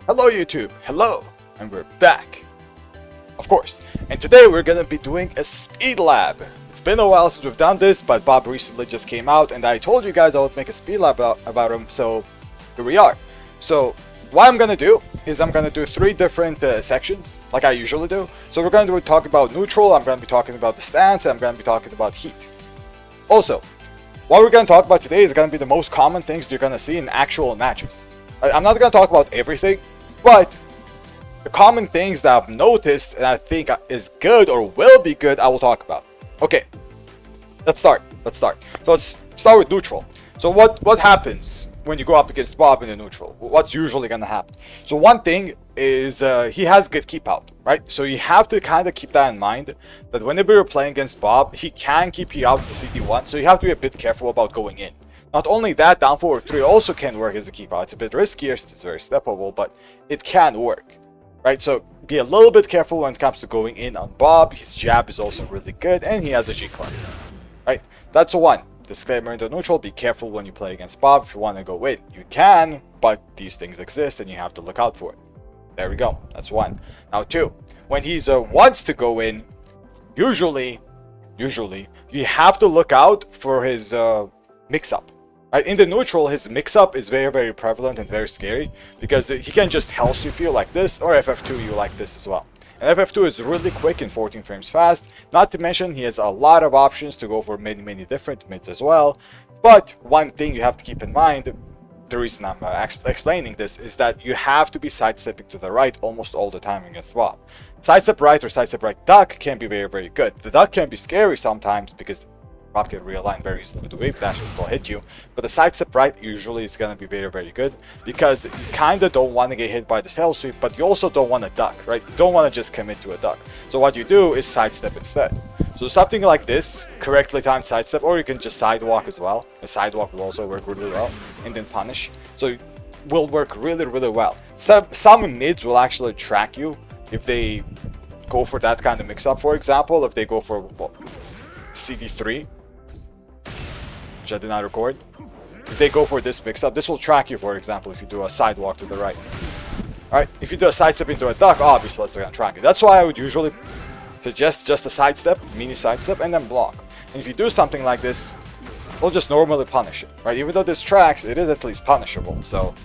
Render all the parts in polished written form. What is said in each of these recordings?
Hello YouTube, hello, and we're back, of course. And today we're gonna be doing a speed lab. It's been a while since we've done this, but Bob recently just came out and I told you guys I would make a speed lab about him, so here we are. So what I'm gonna do is I'm gonna do three different sections, like I usually do. So we're gonna talk about neutral, I'm gonna be talking about the stance, and I'm gonna be talking about heat. Also, what we're gonna talk about today is gonna be the most common things you're gonna see in actual matches. I'm not gonna talk about everything, but the common things that I've noticed and I think is good or will be good, I will talk about. Okay, let's start. So let's start with neutral. So what happens when you go up against Bob in the neutral? What's usually gonna happen? So one thing is he has good keep out, right? So you have to kind of keep that in mind, that whenever you're playing against Bob, he can keep you out of the CD1, so you have to be a bit careful about going in. Not only that, down forward 3 also can work as a keep out. It's a bit riskier since it's very steppable, but it can work, right? So be a little bit careful when it comes to going in on Bob. His jab is also really good, and he has a G-club, right? That's one. Disclaimer in the neutral, be careful when you play against Bob. If you want to go in, you can, but these things exist and you have to look out for it. There we go. That's one. Now two, when he's wants to go in, usually you have to look out for his mix-up. Right, in the neutral, his mix-up is very prevalent and very scary, because he can just hell sweep you like this, or FF2 you like this as well. And FF2 is really quick and 14 frames fast, not to mention he has a lot of options to go for many different mids as well. But one thing you have to keep in mind, the reason I'm explaining this, is that you have to be sidestepping to the right almost all the time against Bob. Sidestep right or sidestep right duck can be very good. The duck can be scary sometimes because Bob can realign very easily with the wave dash and still hit you, but the sidestep right usually is gonna be very good, because you kinda don't want to get hit by this hell sweep, but you also don't want to duck, right? You don't want to just commit to a duck. So what you do is sidestep instead. So something like this, correctly timed sidestep, or you can just sidewalk as well. A sidewalk will also work really well, and then punish. So it will work really well. Some mids will actually track you if they go for that kind of mix-up. For example, if they go for CD3, which I did not record. If they go for this mix-up, this will track you, for example, if you do a sidewalk to the right. Alright, if you do a sidestep into a duck, obviously it's going to track you. That's why I would usually suggest just a sidestep, mini sidestep, and then block. And if you do something like this, we'll just normally punish it, right? Even though this tracks, it is at least punishable, so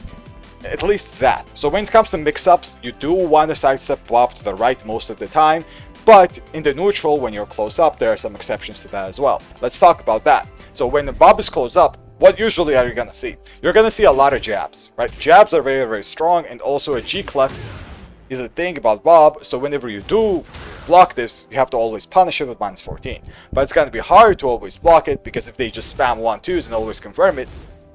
at least that. So when it comes to mix-ups, you do want to sidestep Bob to the right most of the time, but in the neutral, when you're close up, there are some exceptions to that as well. Let's talk about that. So when the Bob is close up, what usually are you gonna see? You're gonna see a lot of jabs, right? Jabs are very strong, and also a G-clef is a thing about Bob, so whenever you do block this, you have to always punish it with -14. But it's gonna be hard to always block it, because if they just spam 1-2s and always confirm it,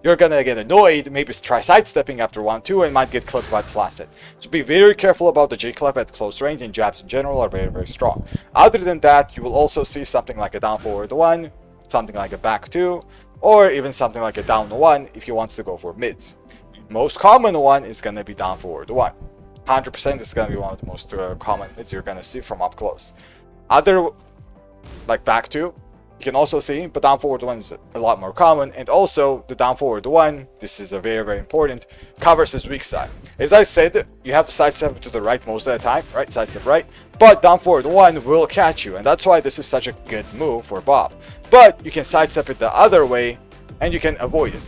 you're gonna get annoyed, maybe try sidestepping after 1-2 and might get clipped by this last hit. So be very careful about the G-clef at close range, and jabs in general are very strong. Other than that, you will also see something like a down forward 1, something like a back 2, or even something like a down 1 if you want to go for mids. Most common one is gonna be down forward 1. 100% is gonna be one of the most common mids you're gonna see from up close. Other, like back 2, you can also see, but down forward 1 is a lot more common, and also the down forward 1, this is a very important, covers his weak side. As I said, you have to sidestep to the right most of the time, right? Sidestep right, but down forward 1 will catch you, and that's why this is such a good move for Bob. But you can sidestep it the other way, and you can avoid it.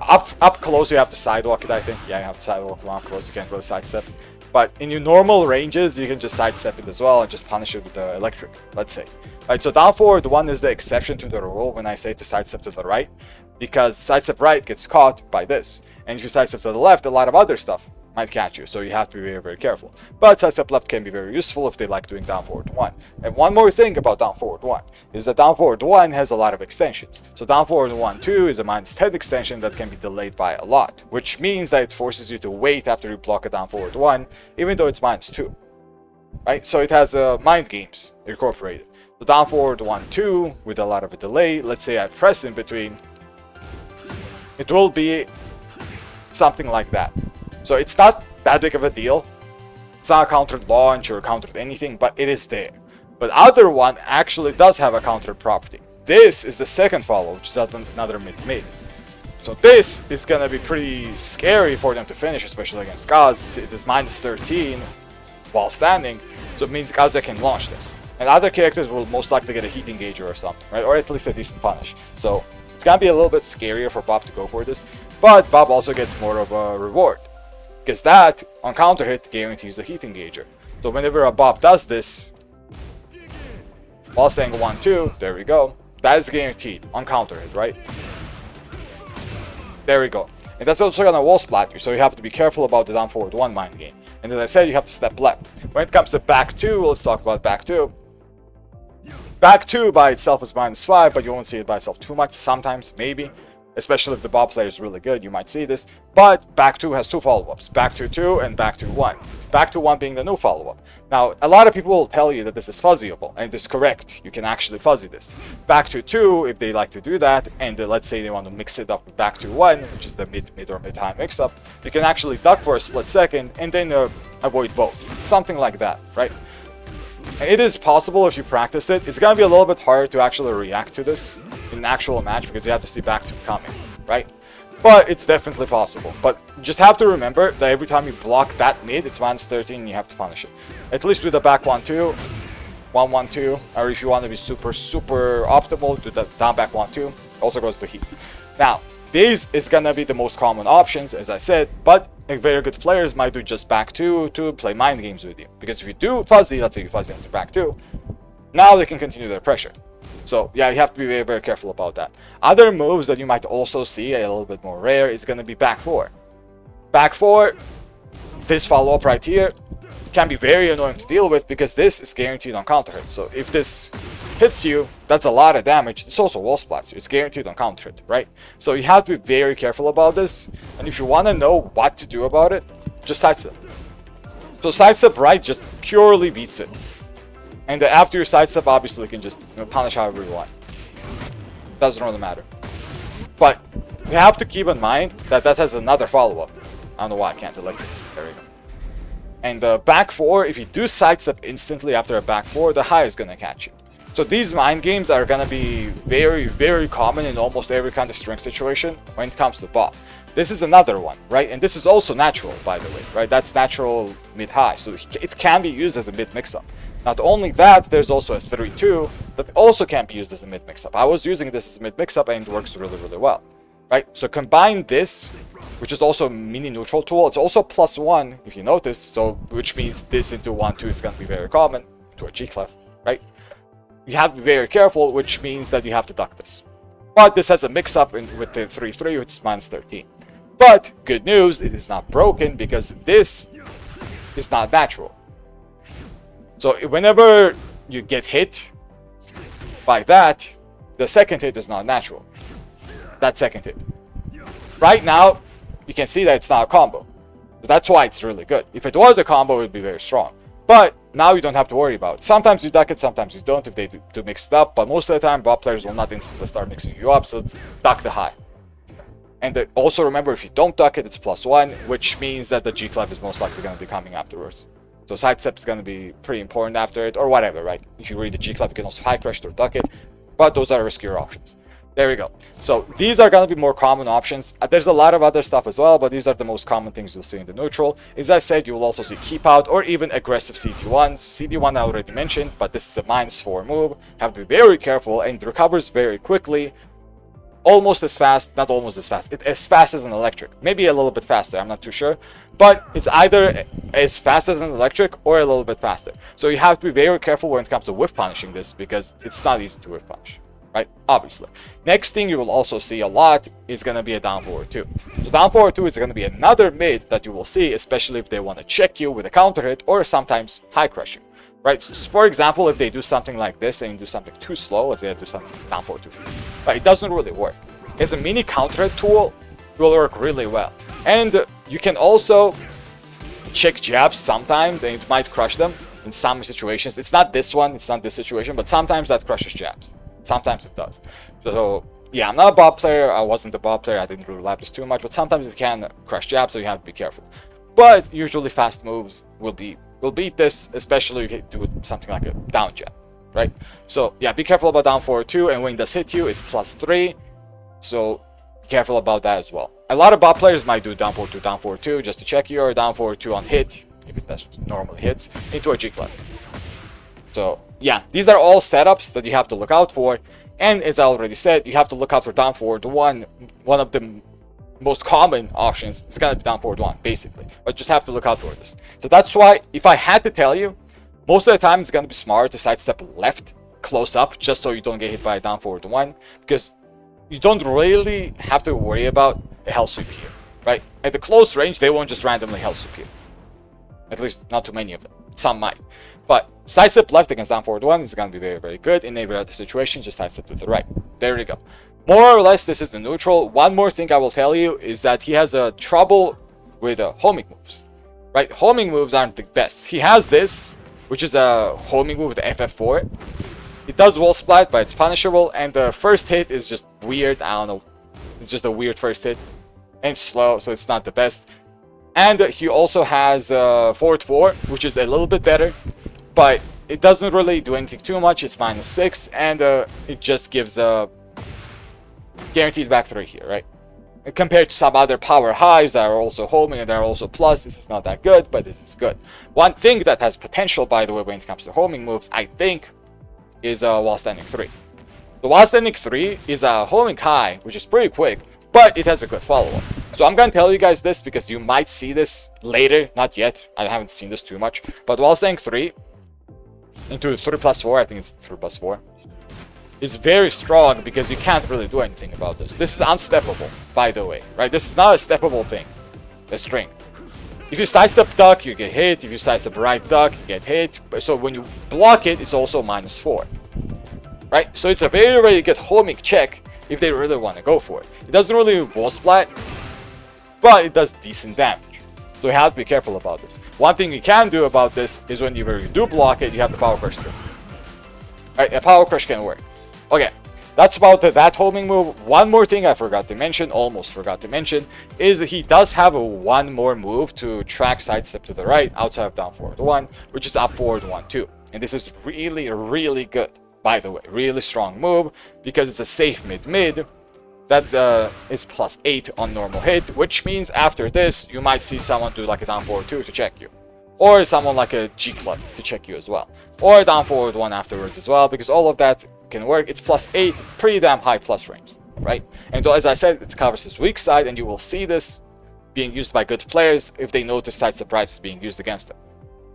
Up close, you have to sidewalk it, I think. Yeah, you have to sidewalk up close, you can't really sidestep. But in your normal ranges, you can just sidestep it as well and just punish it with the electric, let's say. Right, so down forward 1 is the exception to the rule when I say to sidestep to the right, because sidestep right gets caught by this. And if you sidestep to the left, a lot of other stuff might catch you, so you have to be very careful. But sidestep left can be very useful if they like doing down forward 1. And one more thing about down forward 1 is that down forward 1 has a lot of extensions. So down forward 1-2 is a -10 extension that can be delayed by a lot, which means that it forces you to wait after you block a down forward 1, even though it's -2. Right, so it has mind games incorporated. So down forward 1-2 with a lot of a delay. Let's say I press in between, it will be something like that. So it's not that big of a deal. It's not a countered launch or countered anything, but it is there. But other one actually does have a countered property. This is the second follow, which is another mid. So this is gonna be pretty scary for them to finish, especially against Gaz. It is minus 13 while standing, so it means Gaza can launch this. And other characters will most likely get a heat engager or something, right? Or at least a decent punish. So it's gonna be a little bit scarier for Bob to go for this, but Bob also gets more of a reward. Because that, on counter hit, guarantees a heat engager. So whenever a Bob does this, while staying 1-2, there we go. That is guaranteed on counter hit, right? There we go. And that's also gonna wall splat you, so you have to be careful about the down forward 1 mind game. And as I said, you have to step left. When it comes to back 2, let's talk about back 2. Back 2 by itself is minus 5, but you won't see it by itself too much. Sometimes, maybe. Especially if the Bob player is really good, you might see this. But back 2 has 2 follow-ups. Back 2-2 and back 2-1. Back 2-1 being the new follow-up. Now, a lot of people will tell you that this is fuzzyable, and it is correct. You can actually fuzzy this. Back 2-2, if they like to do that, and let's say they want to mix it up with back 2-1, which is the mid or mid-high mix-up, you can actually duck for a split second, and then avoid both. Something like that, right? And it is possible if you practice it. It's going to be a little bit harder to actually react to this in an actual match because you have to see back 2 coming, right? But it's definitely possible. But you just have to remember that every time you block that mid, it's minus 13 and you have to punish it. At least with the back 1-2, 1-1-2, or if you want to be super optimal, do the down back 1-2. Also goes the heat. Now, these is gonna be the most common options, as I said, but very good players might do just back 2 to play mind games with you. Because if you do fuzzy, let's say you fuzzy into back 2, now they can continue their pressure. So yeah, you have to be very careful about that. Other moves that you might also see, a little bit more rare, is gonna be back 4. Back 4, this follow-up right here, can be very annoying to deal with because this is guaranteed on counter hit. So if this hits you, that's a lot of damage. It's also wall splats you. It's guaranteed on counter hit, right? So you have to be very careful about this. And if you want to know what to do about it, just sidestep. So sidestep right just purely beats it. And after your sidestep, obviously you can just punish however you want. Doesn't really matter. But you have to keep in mind that that has another follow-up. I don't know why I can't electric. There we go. And back 4, if you do sidestep instantly after a back 4, the high is going to catch you. So these mind games are going to be very common in almost every kind of string situation when it comes to Bob. This is another one, right? And this is also natural, by the way, right? That's natural mid-high, so it can be used as a mid mix-up. Not only that, there's also a 3-2 that also can be used as a mid mix-up. I was using this as a mid mix-up and it works really well, right? So combine this, which is also a mini neutral tool. It's also +1 if you notice, so which means this into 1-2 is going to be very common to a G-clef, right? You have to be very careful, which means that you have to duck this. But this has a mix-up with the 3-3, which is minus 13. But good news, it is not broken because this is not natural. So whenever you get hit by that, the second hit is not natural. That second hit. Right now, you can see that it's not a combo. That's why it's really good. If it was a combo, it would be very strong. But now you don't have to worry about it. Sometimes you duck it, sometimes you don't if they do mix it up. But most of the time, Bob players will not instantly start mixing you up, so duck the high. And also remember, if you don't duck it, it's +1, which means that the G-clef is most likely going to be coming afterwards. So sidestep is going to be pretty important after it, or whatever, right? If you read the G-clef, you can also high crush or duck it. But those are riskier options. There we go. So these are going to be more common options. There's a lot of other stuff as well, but these are the most common things you'll see in the neutral. As I said, you will also see keep out or even aggressive CD1s. CD1 I already mentioned, but this is a -4 move. Have to be very careful and recovers very quickly. Almost as fast, not almost as fast. It's as fast as an electric. Maybe a little bit faster, I'm not too sure. But it's either as fast as an electric or a little bit faster. So you have to be very careful when it comes to whiff punishing this because it's not easy to whiff punish. Right? Obviously. Next thing you will also see a lot is going to be a down forward 2. So down forward 2 is going to be another mid that you will see, especially if they want to check you with a counter hit or sometimes high crush you. Right? So for example, if they do something like this and do something too slow, let's say they do something down forward 2. Right? It doesn't really work. As a mini counter hit tool, it will work really well. And you can also check jabs sometimes and it might crush them in some situations. It's not this one, it's not this situation, but sometimes that crushes jabs. Sometimes it does. So yeah, I'm not a Bob player. I wasn't a Bob player. I didn't really lap this too much, but sometimes it can crush jabs, so you have to be careful. But usually fast moves will beat this, especially if you do something like a down jab, right? So yeah, be careful about down forward 2, and when it does hit you, it's +3. So careful about that as well. A lot of bot players might do down forward 2, down forward 2 just to check you, or down forward 2 on hit, if it does normally hits, into a G-Clef. So yeah, these are all setups that you have to look out for. And as I already said, you have to look out for down forward 1. One of the most common options is gonna be down forward 1, basically. But just have to look out for this. So that's why, if I had to tell you, most of the time it's gonna be smart to sidestep left close up, just so you don't get hit by a down forward 1, because you don't really have to worry about a hell sweep here, right? At the close range, they won't just randomly hell sweep here. At least not too many of them. Some might. But sidestep left against down forward 1 is going to be very, very good. In every other situation, just sidestep to the right. There we go. More or less, this is the neutral. One more thing I will tell you is that he has a trouble with homing moves. Right? Homing moves aren't the best. He has this, which is a homing move with FF4. It does wall splat, but it's punishable. And the first hit is just weird. I don't know. It's just a weird first hit. And slow, so it's not the best. And he also has forward 4, which is a little bit better. But it doesn't really do anything too much. It's -6, and it just gives a guaranteed back 3 here, right? And compared to some other power highs that are also homing and that are also plus, this is not that good, but this is good. One thing that has potential, by the way, when it comes to homing moves, I think, is wall standing 3. The wall standing 3 is a homing high, which is pretty quick, but it has a good follow-up. So I'm gonna tell you guys this because you might see this later, not yet. I haven't seen this too much, but wall standing 3 into 3+4, I think it's 3+4, is very strong because you can't really do anything about this. This is unsteppable, by the way, right? This is not a steppable thing, the string. If you sidestep duck, you get hit. If you sidestep right duck, you get hit. So when you block it, it's also -4, right? So it's a very, very good homing check if they really want to go for it. It doesn't really wall splat, but it does decent damage. So you have to be careful about this. One thing you can do about this is whenever you do block it, you have the power crush through. Alright, a power crush can work. Okay, that's about that homing move. One more thing I forgot to mention, almost forgot to mention, is that he does have one more move to track sidestep to the right outside of down forward 1, which is up forward 1 too. And this is really, really good, by the way. Really strong move because it's a safe mid-mid. That is +8 on normal hit, which means after this, you might see someone do like a down forward 2 to check you. Or someone like a G-Club to check you as well. Or a down forward 1 afterwards as well, because all of that can work. It's +8, pretty damn high plus frames, right? And as I said, it covers his weak side, and you will see this being used by good players if they notice sidestep right is being used against them.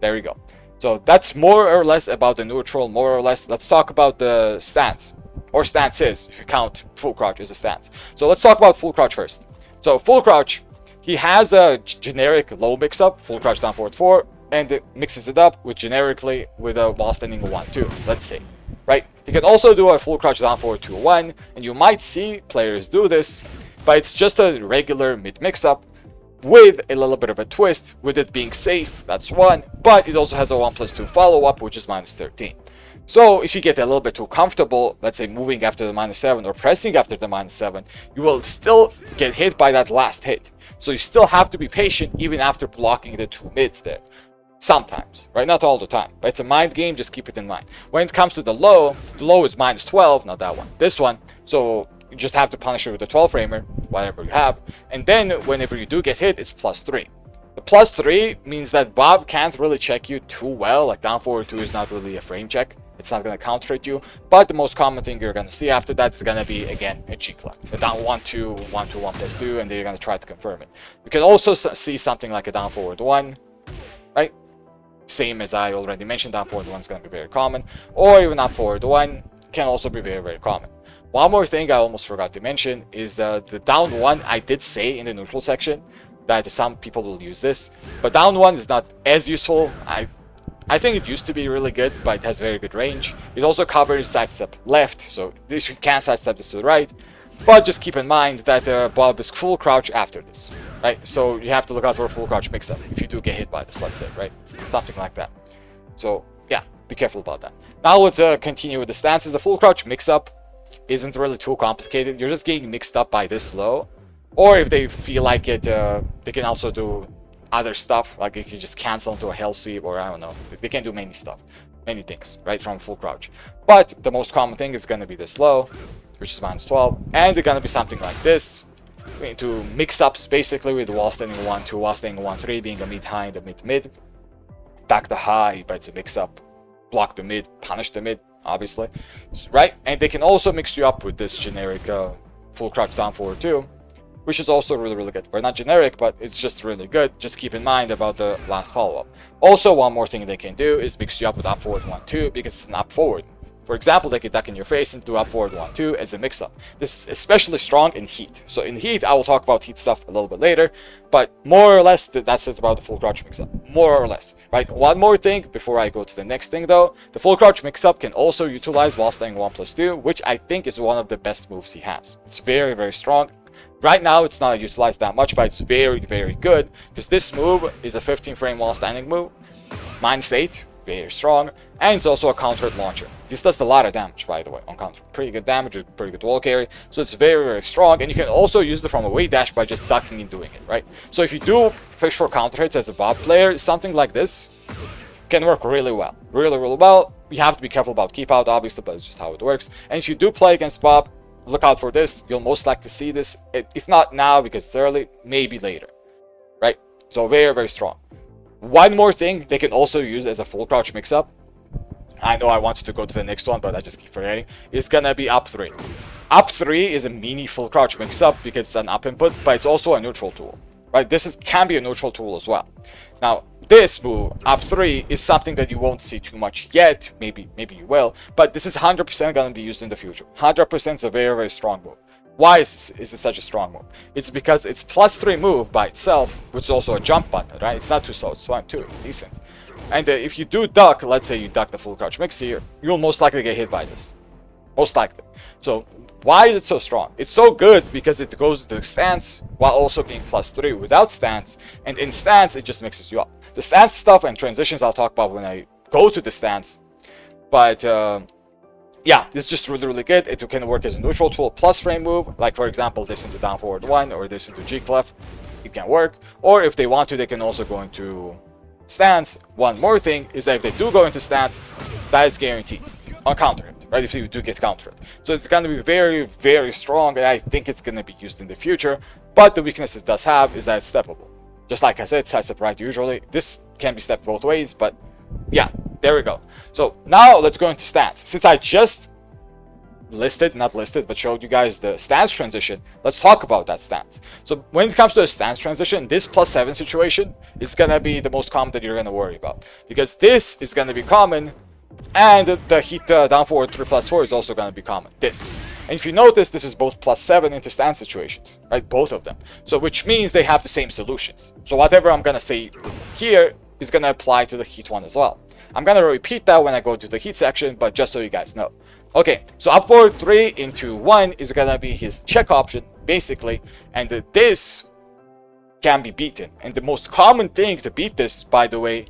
There we go. So that's more or less about the neutral, more or less. Let's talk about the stance. Or stances, if you count full crouch as a stance. So let's talk about full crouch first. So full crouch, he has a generic low mix-up, full crouch down forward 4, and it mixes it up with generically with a wall standing 1, 2, let's say. Right? He can also do a full crouch down forward 2, 1, and you might see players do this, but it's just a regular mid mix-up with a little bit of a twist, with it being safe, that's 1, but it also has a 1+2 follow-up, which is -13. So if you get a little bit too comfortable, let's say moving after the -7 or pressing after the -7, you will still get hit by that last hit. So you still have to be patient even after blocking the 2 mids there. Sometimes, right? Not all the time, but it's a mind game, just keep it in mind. When it comes to the low is -12, not that one, this one. So you just have to punish it with a 12 framer, whatever you have. And then whenever you do get hit, it's +3. The +3 means that Bob can't really check you too well, like down forward 2 is not really a frame check. It's not going to counter hit you, but the most common thing you're going to see after that is going to be, again, a G-Clef. The down 1, 2, 1, 2, 1+2, and then you're going to try to confirm it. You can also see something like a down forward 1, right? Same as I already mentioned, down forward 1 is going to be very common, or even up forward 1 can also be very, very common. One more thing I almost forgot to mention is the down 1, I did say in the neutral section that some people will use this, but down 1 is not as useful. I think it used to be really good, but it has very good range. It also covers sidestep left, so this you can sidestep this to the right. But just keep in mind that Bob is full crouch after this, right? So you have to look out for a full crouch mix-up if you do get hit by this, let's say, right? Something like that. So yeah, be careful about that. Now let's continue with the stances. The full crouch mix-up isn't really too complicated. You're just getting mixed up by this low. Or if they feel like it, they can also do other stuff, like you can just cancel into a hell sweep, or I don't know, they can do many stuff, many things, right, from full crouch. But the most common thing is going to be this low, which is -12, and they're going to be something like this, into mix-ups basically with wall standing 1-2, wall standing 1-3 being a mid-high and a mid-mid. Attack the high, but it's a mix-up. Block the mid, punish the mid, obviously. Right? And they can also mix you up with this generic full crouch down forward too, which is also really, really good. Or not generic, but it's just really good. Just keep in mind about the last follow-up. Also, one more thing they can do is mix you up with up forward 1-2 because it's an up forward. For example, they can duck in your face and do up forward 1-2 as a mix-up. This is especially strong in heat. So in heat, I will talk about heat stuff a little bit later, but more or less, that's it about the full crouch mix-up. More or less, right? One more thing before I go to the next thing though. The full crouch mix-up can also utilize wall standing 1+2, which I think is one of the best moves he has. It's very, very strong. Right now, it's not utilized that much, but it's very, very good because this move is a 15 frame wall standing move. -8, very strong, and it's also a counter launcher. This does a lot of damage, by the way, on counter. Pretty good damage with pretty good wall carry, so it's very, very strong, and you can also use it from away dash by just ducking and doing it, right? So if you do fish for counter hits as a Bob player, something like this can work really well. Really, really well. You have to be careful about keep out, obviously, but it's just how it works. And if you do play against Bob, look out for this. You'll most likely see this, if not now because it's early, maybe later, right? So very, very strong. One more thing they can also use as a full crouch mix-up. I know I wanted to go to the next one, but I just keep forgetting. It's gonna be up 3. Up 3 is a mini full crouch mix-up because it's an up input, but it's also a neutral tool, right? This can be a neutral tool as well. Now, this move, up 3, is something that you won't see too much yet. Maybe you will, but this is 100% gonna be used in the future. 100% is a very, very strong move. Why is it such a strong move? It's because it's +3 move by itself, which is also a jump button, right? It's not too slow, it's 2, decent. And if you do duck, let's say you duck the full crouch mix here, you'll most likely get hit by this. Most likely. So why is it so strong? It's so good because it goes to stance while also being +3 without stance, and in stance it just mixes you up. The stance stuff and transitions I'll talk about when I go to the stance, but yeah, it's just really, really good. It can work as a neutral tool plus frame move, like for example this into down forward 1 or this into G clef. It can work, or if they want to, they can also go into stance. One more thing is that if they do go into stance, that is guaranteed on counter hit, right? If you do get counter hit, so it's going to be very, very strong, and I think it's going to be used in the future. But the weakness it does have is that it's steppable. Just like I said, side step right usually. This can be stepped both ways, but yeah, there we go. So now let's go into stance. Since I just showed you guys the stance transition, let's talk about that stance. So when it comes to a stance transition, this +7 situation is gonna be the most common that you're gonna worry about, because this is gonna be common, and the heat down forward 3+4 is also gonna be common. This, and if you notice, this is both +7 into stance situations, right? Both of them. So which means they have the same solutions. So whatever I'm gonna say here is gonna apply to the heat one as well. I'm gonna repeat that when I go to the heat section, but just so you guys know. Okay, so upward 3 into 1 is gonna be his check option, basically, and this can be beaten. And the most common thing to beat this, by the way,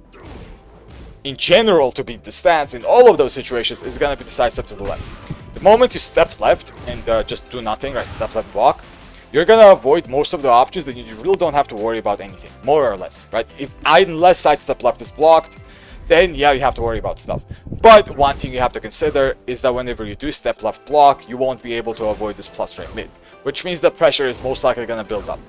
in general, to beat the stance in all of those situations, is gonna be the side step to the left. The moment you step left and just do nothing, right, step left block, you're gonna avoid most of the options that you really don't have to worry about anything, more or less, right? Unless side step left is blocked, then yeah, you have to worry about stuff. But one thing you have to consider is that whenever you do step left block, you won't be able to avoid this plus frame mid, which means the pressure is most likely gonna build up,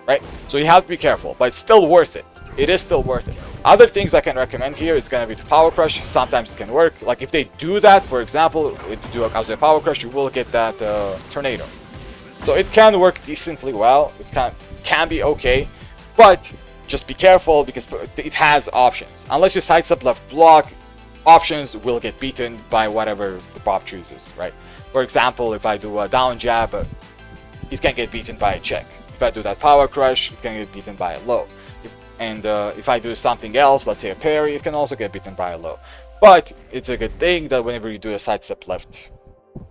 right? So you have to be careful, but it's still worth it. It is still worth it. Other things I can recommend here is gonna be the power crush. Sometimes it can work. Like if they do that, for example, if you do a Kazuya power crush, you will get that tornado. So it can work decently well. It can be okay, but just be careful because it has options. Unless you sidestep left block, options will get beaten by whatever the Bob chooses, right? For example, if I do a down jab, it can get beaten by a check. If I do that power crush, it can get beaten by a low. If I do something else, let's say a parry, it can also get beaten by a low. But it's a good thing that whenever you do a sidestep left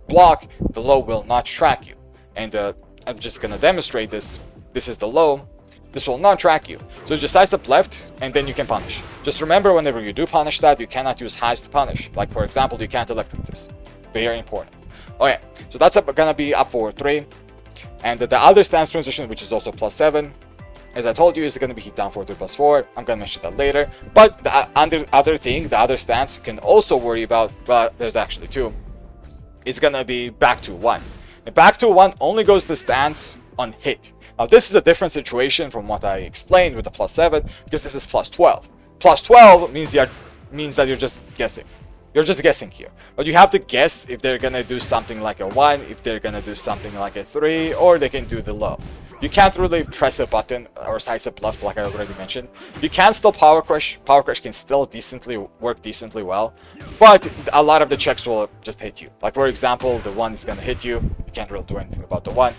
block, the low will not track you. And I'm just gonna demonstrate this. This is the low. This will not track you. So just sidestep left, and then you can punish. Just remember, whenever you do punish that, you cannot use highs to punish. Like for example, you can't electric this. Very important. Okay, so that's gonna be up forward 3. And the other stance transition, which is also +7, as I told you, is gonna be heat down forward 3+4. I'm gonna mention that later. But the other stance you can also worry about, but there's actually two, is gonna be back to 1. And back to 1 only goes to stance on hit. Now this is a different situation from what I explained with the +7, because this is +12. +12 means that you're just guessing. You're just guessing here. But you have to guess if they're gonna do something like a 1, if they're gonna do something like a 3, or they can do the low. You can't really press a button or sidestep left like I already mentioned. You can still power crush. Power crush can still work decently well, but a lot of the checks will just hit you. Like for example, the 1 is gonna hit you. You can't really do anything about the 1.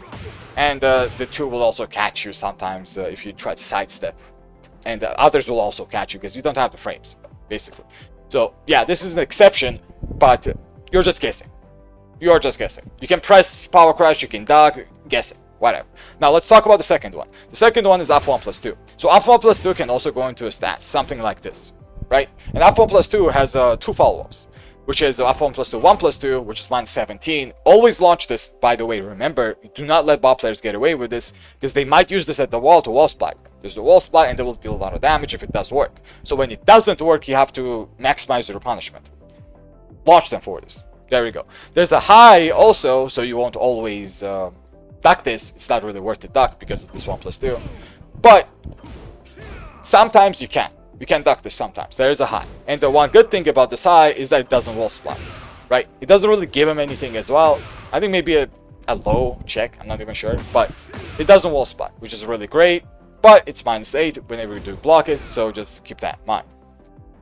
And the 2 will also catch you sometimes if you try to sidestep. And others will also catch you because you don't have the frames, basically. So yeah, this is an exception, but you're just guessing. You're just guessing. You can press power crush, you can duck, guessing. Whatever. Now let's talk about the second one. The second one is up 1+2. So up 1+2 can also go into a stats, something like this, right? And up 1+2 has 2 follow-ups, which is up 1+2, 1+2, which is 117. Always launch this, by the way. Remember, do not let bot players get away with this, because they might use this at the wall to wall spike. There's the wall spike, and they will deal a lot of damage if it does work. So when it doesn't work, you have to maximize your punishment. Launch them for this. There we go. There's a high also, so you won't always duck this. It's not really worth the duck because of this 1+2. But sometimes you can. You can duck this sometimes. There is a high. And the one good thing about this high is that it doesn't wall splat. Right? It doesn't really give him anything as well. I think maybe a low check. I'm not even sure. But it doesn't wall splat, which is really great. But it's -8 whenever you do block it. So just keep that in mind.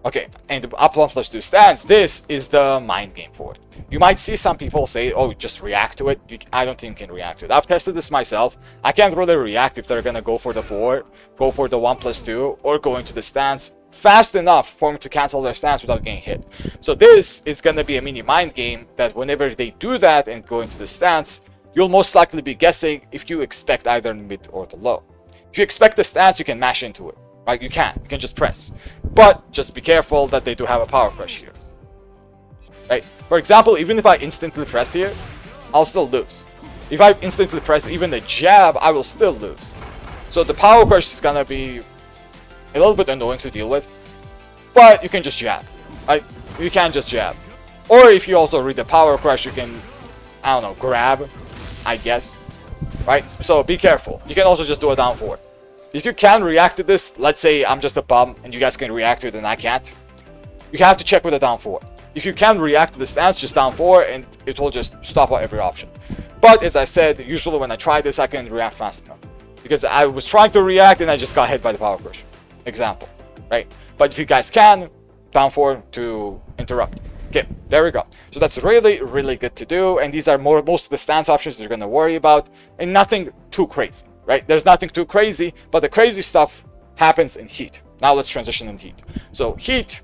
Okay, and the up 1+2 stance, this is the mind game for it. You might see some people say, oh, just react to it. I don't think you can react to it. I've tested this myself. I can't really react if they're going to go for the 4, go for the 1+2, or go into the stance fast enough for me to cancel their stance without getting hit. So this is going to be a mini mind game that whenever they do that and go into the stance, you'll most likely be guessing if you expect either the mid or the low. If you expect the stance, you can mash into it. Right? You can just press. But just be careful that they do have a power crush here. Right? For example, even if I instantly press here, I'll still lose. If I instantly press even the jab, I will still lose. So the power crush is gonna be a little bit annoying to deal with. But you can just jab. Right? You can just jab. Or if you also read the power crush, you can, I don't know, grab, I guess. Right? So be careful. You can also just do a down forward. If you can react to this, let's say I'm just a bum and you guys can react to it and I can't, you have to check with a down 4. If you can react to the stance, just down 4 and it will just stop out every option. But as I said, usually when I try this, I can react fast enough. Because I was trying to react and I just got hit by the power crush. Example, right? But if you guys can, down 4 to interrupt. Okay, there we go. So that's really, really good to do. And these are most of the stance options you're going to worry about. And nothing too crazy. Right? There's nothing too crazy, but the crazy stuff happens in heat. Now let's transition in heat. So heat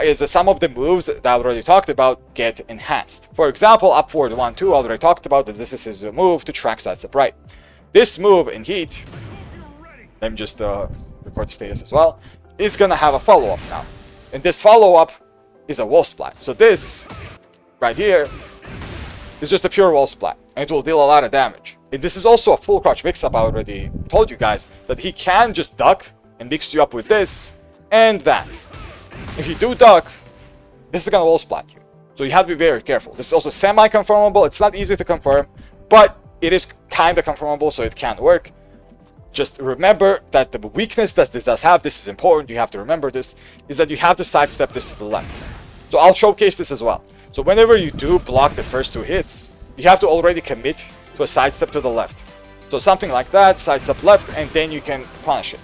is some of the moves that I already talked about get enhanced. For example, up forward 1-2, I already talked about that this is his move to track sidestep right. This move in heat, let me just record the status as well, is gonna have a follow-up now. And this follow-up is a wall splat. So this right here is just a pure wall splat, and it will deal a lot of damage. And this is also a full crouch mix-up. I already told you guys that he can just duck and mix you up with this and that. If you do duck, this is gonna wall splat you. So you have to be very careful. This is also semi-confirmable. It's not easy to confirm, but it is kind of confirmable, so it can work. Just remember that the weakness that this does have, this is important, you have to remember this, is that you have to sidestep this to the left. So I'll showcase this as well. So whenever you do block the first 2 hits, you have to already commit to a sidestep to the left. So something like that, sidestep left, and then you can punish it.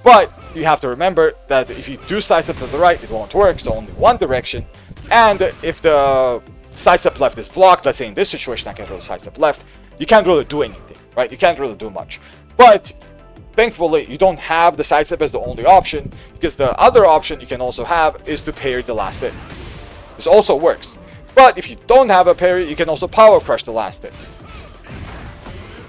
But you have to remember that if you do sidestep to the right, it won't work, so only one direction. And if the sidestep left is blocked, let's say in this situation I can't really sidestep left, you can't really do anything, right? You can't really do much. But thankfully, you don't have the sidestep as the only option, because the other option you can also have is to parry the last hit. This also works. But if you don't have a parry, you can also power crush the last hit.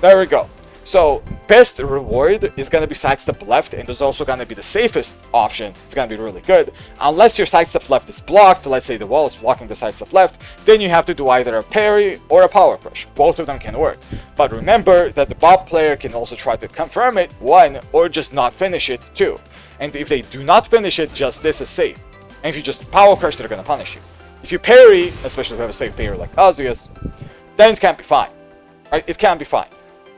There we go. So best reward is going to be sidestep left, and there's also going to be the safest option. It's going to be really good. Unless your sidestep left is blocked, let's say the wall is blocking the sidestep left, then you have to do either a parry or a power crush. Both of them can work. But remember that the bot player can also try to confirm it, 1, or just not finish it, 2. And if they do not finish it, just this is safe. And if you just power crush, they're going to punish you. If you parry, especially if you have a safe parry like Kazuya's, then it can be fine. Right? It can be fine.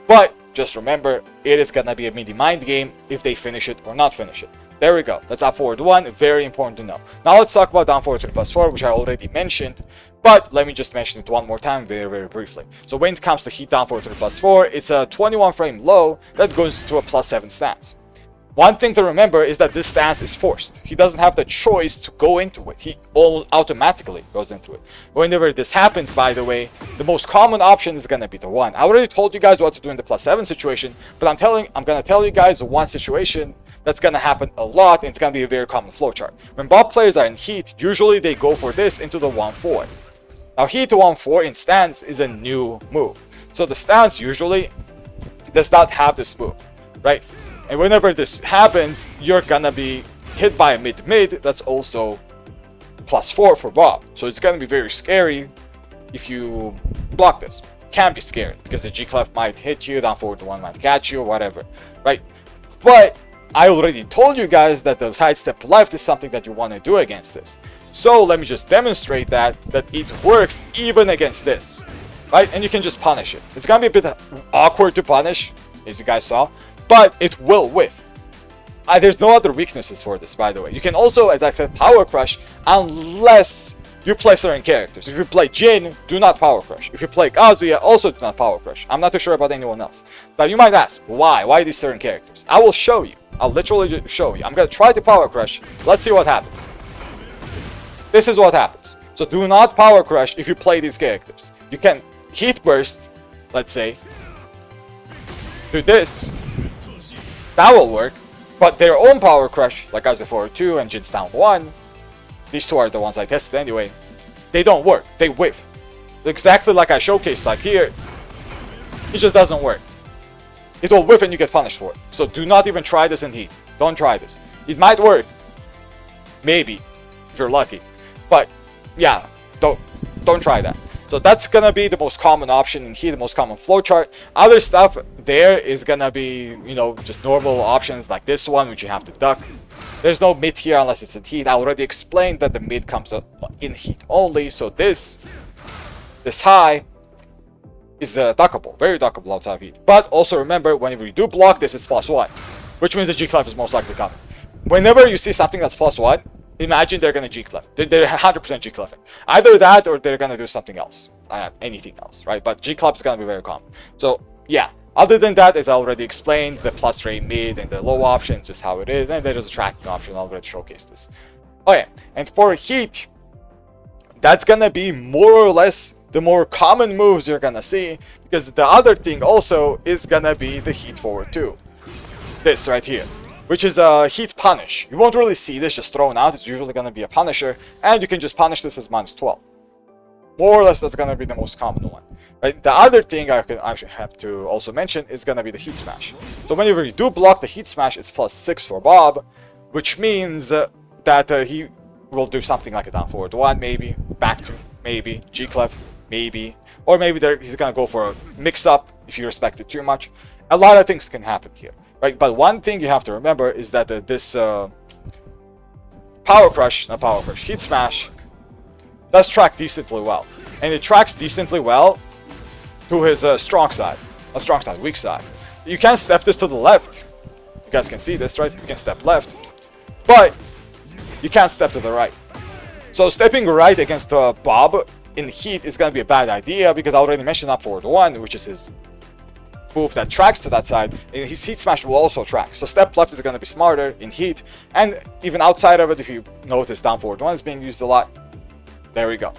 But Just remember, it is gonna be a mini mind game if they finish it or not finish it. There we go. That's up forward 1. Very important to know. Now let's talk about down forward 3+4, which I already mentioned. But let me just mention it one more time very briefly. So when it comes to heat down forward 3+4, it's a 21 frame low that goes to a +7 stance. One thing to remember is that this stance is forced. He doesn't have the choice to go into it. He automatically goes into it. Whenever this happens, by the way, the most common option is going to be the 1. I already told you guys what to do in the +7 situation, but I'm going to tell you guys one situation that's going to happen a lot, and it's going to be a very common flowchart. When Bob players are in heat, usually they go for this into the 1-4. Now, heat to 1-4 in stance is a new move. So the stance usually does not have this move, right? And whenever this happens, you're gonna be hit by a mid-mid that's also +4 for Bob. So it's gonna be very scary if you block this. Can be scary because the G-Clef might hit you, down forward 1 might catch you, whatever, right? But I already told you guys that the sidestep left is something that you want to do against this. So let me just demonstrate that it works even against this, right? And you can just punish it. It's gonna be a bit awkward to punish, as you guys saw, but it will whiff. There's no other weaknesses for this, by the way. You can also, as I said, power crush unless you play certain characters. If you play Jin, do not power crush. If you play Kazuya, also do not power crush. I'm not too sure about anyone else. But you might ask, why? Why these certain characters? I will show you. I'll literally show you. I'm gonna try to power crush. Let's see what happens. This is what happens. So do not power crush if you play these characters. You can heat burst, let's say. Do this. That will work. But their own power crush, like Kazuya forward 2 and Jin's down 1, these two are the ones I tested anyway, they don't work. They whiff. Exactly like I showcased like here. It just doesn't work. It will whiff and you get punished for it. So do not even try this in heat. Don't try this. It might work. Maybe. If you're lucky. But yeah, don't try that. So that's gonna be the most common option in heat, the most common flowchart. Other stuff there is gonna be, you know, just normal options like this one, which you have to duck. There's no mid here unless it's in heat. I already explained that the mid comes up in heat only. So this high is duckable, very duckable outside of heat. But also remember, whenever you do block this, it's +1, which means the G-Clef is most likely coming. Whenever you see something that's +1, imagine they're gonna G-Clef. They're 100% G-Clefing. Either that or they're gonna do something else. Anything else, right? But G-Clef is gonna be very common. So yeah, other than that, as I already explained, the plus rate mid and the low option, just how it is. And there's a tracking option. I already showcased this. Okay, and for heat, that's gonna be more or less the more common moves you're gonna see, because the other thing also is gonna be the heat forward 2. This right here, which is a heat punish. You won't really see this just thrown out. It's usually gonna be a punisher, and you can just punish this as -12. More or less, that's gonna be the most common one. Right? The other thing I actually have to also mention is gonna be the heat smash. So whenever you do block the heat smash, it's +6 for Bob, which means that he will do something like a down forward 1, maybe back 2, maybe G-Clef, maybe, or maybe he's gonna go for a mix-up if you respect it too much. A lot of things can happen here, right? But one thing you have to remember is that this heat smash does track decently well, and it tracks decently well to his weak side. You can step this to the left. You guys can see this, right? You can step left, but you can't step to the right. So stepping right against Bob in heat is going to be a bad idea, because I already mentioned up forward 1, which is his move that tracks to that side, and his heat smash will also track. So step left is going to be smarter in heat, and even outside of it, if you notice down forward 1 is being used a lot. There we go.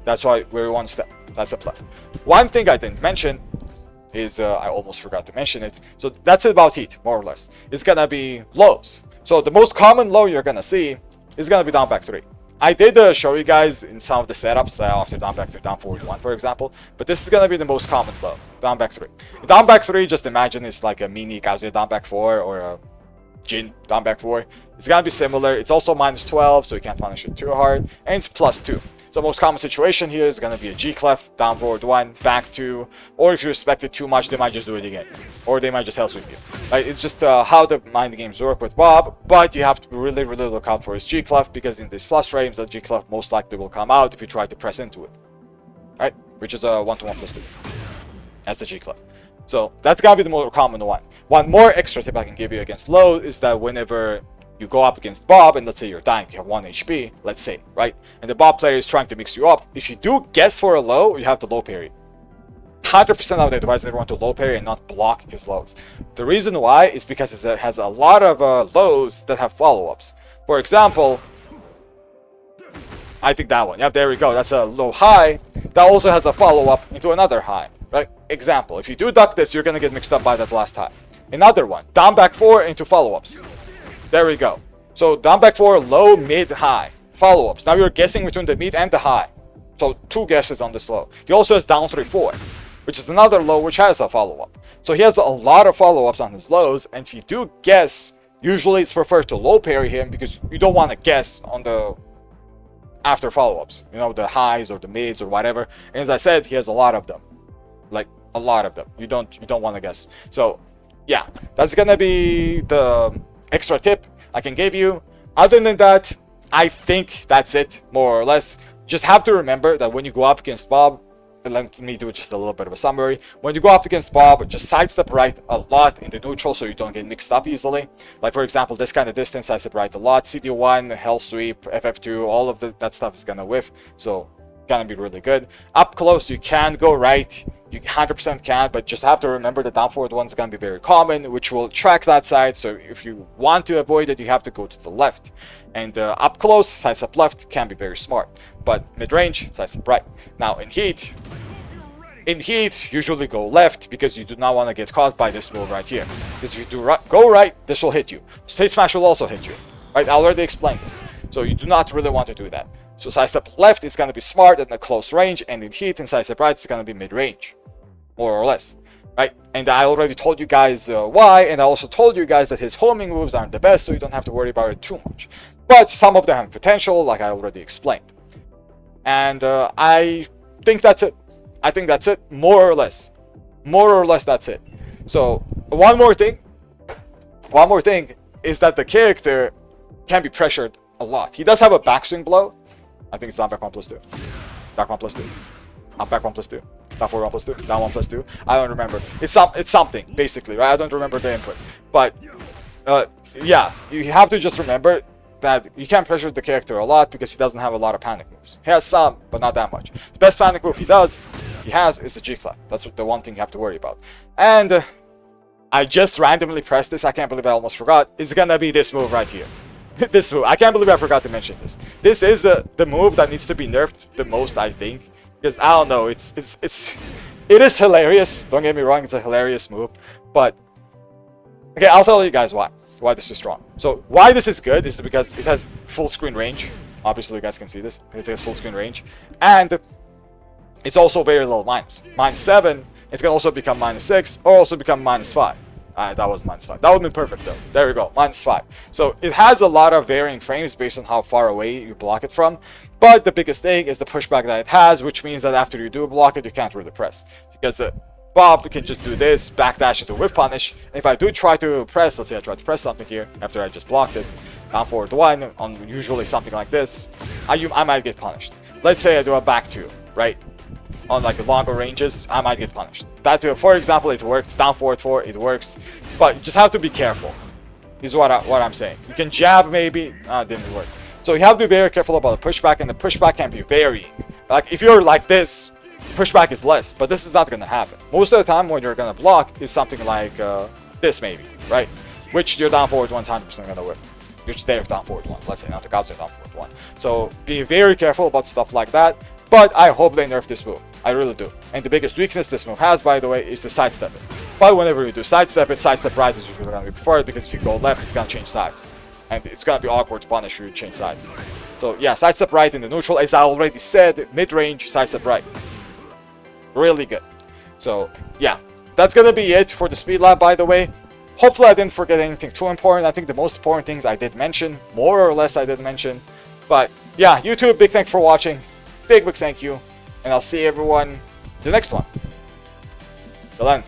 That's why we're one step. That's step left. One thing I didn't mention is, I almost forgot to mention it. So that's it about heat, more or less. It's going to be lows. So the most common low you're going to see is going to be down back 3. I did show you guys in some of the setups that after down back 3, down forward 1, for example. But this is going to be the most common low, down back 3. Down back 3, just imagine it's like a mini Kazuya down back 4 or a Jin down back 4. It's going to be similar. It's also -12, so you can't punish it too hard. And it's +2. So most common situation here is going to be a G-Clef, down forward 1, back 2. Or if you respect it too much, they might just do it again. Or they might just hell sweep you. Right? It's just how the mind games work with Bob. But you have to really look out for his G-Clef, because in these plus frames, the G-Clef most likely will come out if you try to press into it. Right? Which is a 1-to-1 +2. That's the G-Clef. So that's gonna be the more common one. One more extra tip I can give you against low is that whenever you go up against Bob, and let's say you're dying, you have 1 HP, let's say, right? And the Bob player is trying to mix you up. If you do guess for a low, you have to low parry. 100% of the advise everyone to low parry and not block his lows. The reason why is because it has a lot of lows that have follow-ups. For example, I think that one. Yeah, there we go. That's a low high. That also has a follow-up into another high. Right? Example, if you do duck this, you're gonna get mixed up by that last high. Another one, down back 4 into follow-ups. There we go. So down back 4, low, mid, high. Follow-ups. Now you're guessing between the mid and the high. So 2 guesses on this low. He also has down 3, 4, which is another low which has a follow-up. So he has a lot of follow-ups on his lows, and if you do guess, usually it's preferred to low parry him because you don't want to guess on the after follow-ups. You know, the highs or the mids or whatever. And as I said, he has a lot of them. Like a lot of them. You don't want to guess. So yeah, that's gonna be the extra tip I can give you. Other than that, I think that's it, more or less. Just have to remember that when you go up against Bob, and let me do just a little bit of a summary. When you go up against Bob, just sidestep right a lot in the neutral so you don't get mixed up easily. Like for example, this kind of distance, sidestep right a lot. CD1, Hell Sweep, FF2, all of that stuff is gonna whiff. So gonna be really good. Up close, you can go right. You 100% can, but just have to remember the down forward one is going to be very common, which will track that side. So if you want to avoid it, you have to go to the left. And up close, sidestep left can be very smart. But mid-range, sidestep right. Now in heat, usually go left because you do not want to get caught by this move right here. Because if you do go right, this will hit you. Stage Smash will also hit you. Right? I already explained this. So you do not really want to do that. So sidestep left is going to be smart in the close range, and in heat and sidestep right is going to be mid-range. More or less, right? And I already told you guys why, and I also told you guys that his homing moves aren't the best, so you don't have to worry about it too much. But some of them have potential, like I already explained. And I think that's it. I think that's it, more or less. More or less, that's it. So one more thing is that the character can be pressured a lot. He does have a backswing blow. I think it's down back 1+2. Back 1+2. Up back 1+2. Down 4 1+2, down 1+2. I don't remember. It's something basically, right? I don't remember the input, but yeah, you have to just remember that you can't pressure the character a lot because he doesn't have a lot of panic moves. He has some, but not that much. The best panic move he has is the G-clap. That's the one thing you have to worry about. And I just randomly pressed this. I can't believe I almost forgot. It's gonna be this move right here. This move. I can't believe I forgot to mention this. This is the move that needs to be nerfed the most, I think. Because I don't know, it is hilarious. Don't get me wrong, it's a hilarious move. But okay, I'll tell you guys why this is strong. So why this is good is because it has full screen range. Obviously, you guys can see this. It has full screen range, and it's also very little minus. -7. It can also become -6, or also become -5. That was -5. That would be perfect though. There we go, -5. So it has a lot of varying frames based on how far away you block it from. But the biggest thing is the pushback that it has, which means that after you do block it, you can't really press. Because Bob can just do this, backdash into whip punish. And if I do try to press, let's say I try to press something here, after I just block this, down forward 1, on usually something like this, I might get punished. Let's say I do a back 2, right? On like longer ranges, I might get punished. That too, for example, it worked, down forward 4, it works. But you just have to be careful, is what I'm saying. You can jab maybe, didn't work. So you have to be very careful about the pushback, and the pushback can be varying. Like if you're like this, pushback is less, but this is not going to happen. Most of the time when you're going to block is something like this maybe, right? Which your down forward 1's 100% going to work. You're just there down forward 1, let's say, not the outside down forward 1. So be very careful about stuff like that, but I hope they nerf this move. I really do. And the biggest weakness this move has, by the way, is the sidestep it. But whenever you do sidestep it, sidestep right is usually going to be preferred, because if you go left, it's going to change sides. And it's gonna be awkward to punish if you change sides. So yeah, sidestep right in the neutral, as I already said, mid-range, sidestep right. Really good. So yeah, that's gonna be it for the speed lab, by the way. Hopefully I didn't forget anything too important. I think the most important things I did mention, more or less I did mention. But yeah, YouTube, big thanks for watching. Big thank you. And I'll see everyone in the next one. Till then.